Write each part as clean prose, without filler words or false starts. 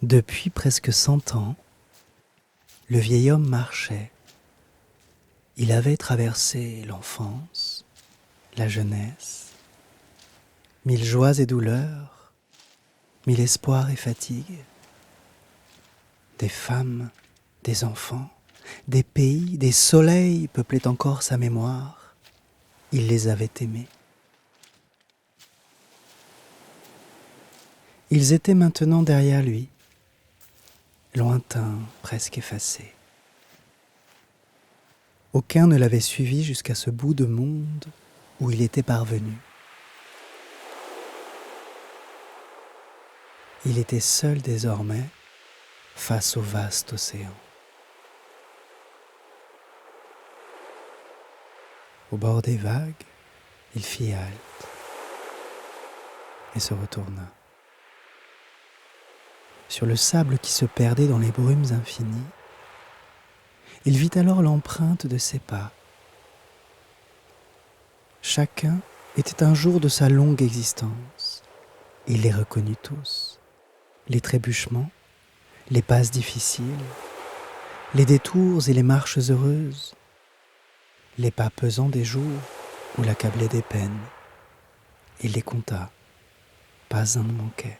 Depuis presque 100 ans, le vieil homme marchait. Il avait traversé l'enfance, la jeunesse, 1000 joies et douleurs, 1000 espoirs et fatigues, des femmes, des enfants, des pays, des soleils peuplaient encore sa mémoire. Il les avait aimés. Ils étaient maintenant derrière lui, lointains, presque effacés. Aucun ne l'avait suivi jusqu'à ce bout de monde où il était parvenu. Il était seul désormais face au vaste océan. Au bord des vagues, il fit halte et se retourna. Sur le sable qui se perdait dans les brumes infinies, il vit alors l'empreinte de ses pas. Chacun était un jour de sa longue existence. Il les reconnut tous. Les trébuchements, les passes difficiles, les détours et les marches heureuses, les pas pesants des jours où l'accablaient des peines. Il les compta, pas un ne manquait.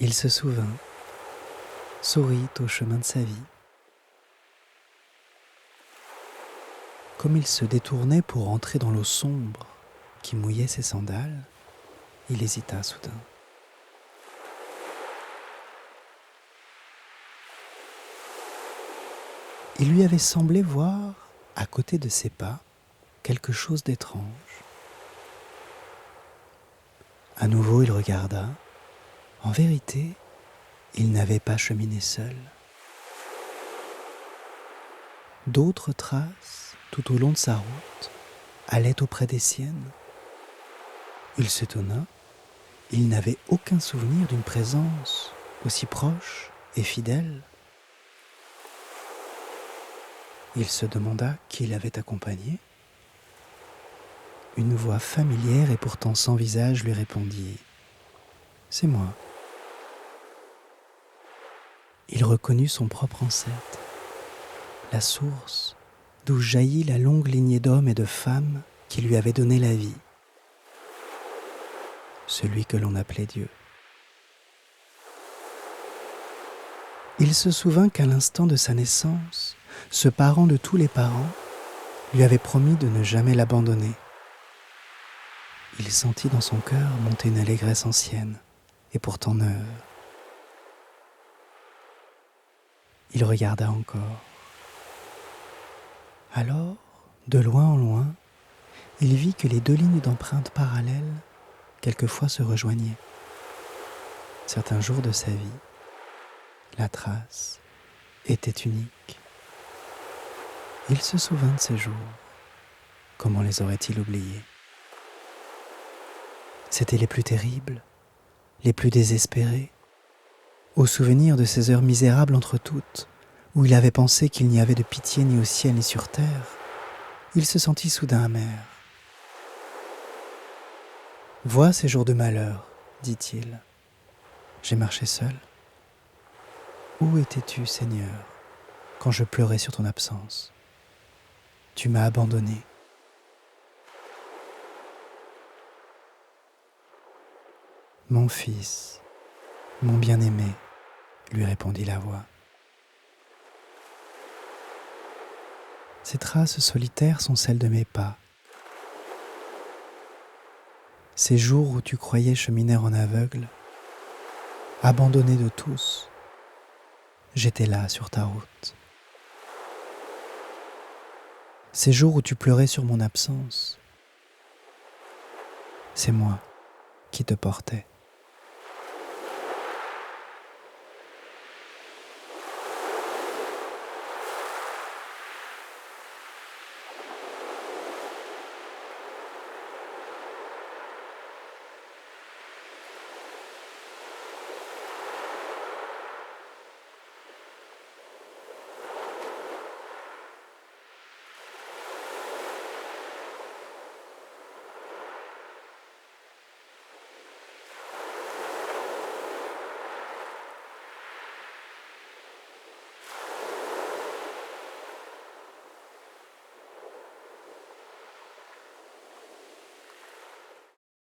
Il se souvint, sourit au chemin de sa vie. Comme il se détournait pour entrer dans l'eau sombre qui mouillait ses sandales, il hésita soudain. Il lui avait semblé voir, à côté de ses pas, quelque chose d'étrange. À nouveau, il regarda. En vérité, il n'avait pas cheminé seul. D'autres traces, tout au long de sa route, allaient auprès des siennes. Il s'étonna. Il n'avait aucun souvenir d'une présence aussi proche et fidèle. Il se demanda qui l'avait accompagné. Une voix familière et pourtant sans visage lui répondit « C'est moi ». Il reconnut son propre ancêtre, la source d'où jaillit la longue lignée d'hommes et de femmes qui lui avaient donné la vie, celui que l'on appelait Dieu. Il se souvint qu'à l'instant de sa naissance, ce parent de tous les parents lui avait promis de ne jamais l'abandonner. Il sentit dans son cœur monter une allégresse ancienne et pourtant neuve. Il regarda encore. Alors, de loin en loin, il vit que les deux lignes d'empreintes parallèles quelquefois se rejoignaient. Certains jours de sa vie, la trace était unique. Il se souvint de ces jours. Comment les aurait-il oubliés ? C'étaient les plus terribles, les plus désespérés. Au souvenir de ces heures misérables entre toutes, où il avait pensé qu'il n'y avait de pitié ni au ciel ni sur terre, il se sentit soudain amer. « Vois ces jours de malheur, dit-il. J'ai marché seul. Où étais-tu, Seigneur, quand je pleurais sur ton absence ? Tu m'as abandonné. Mon fils, mon bien-aimé, lui répondit la voix. Ces traces solitaires sont celles de mes pas. Ces jours où tu croyais cheminer en aveugle, abandonné de tous, j'étais là sur ta route. Ces jours où tu pleurais sur mon absence, c'est moi qui te portais.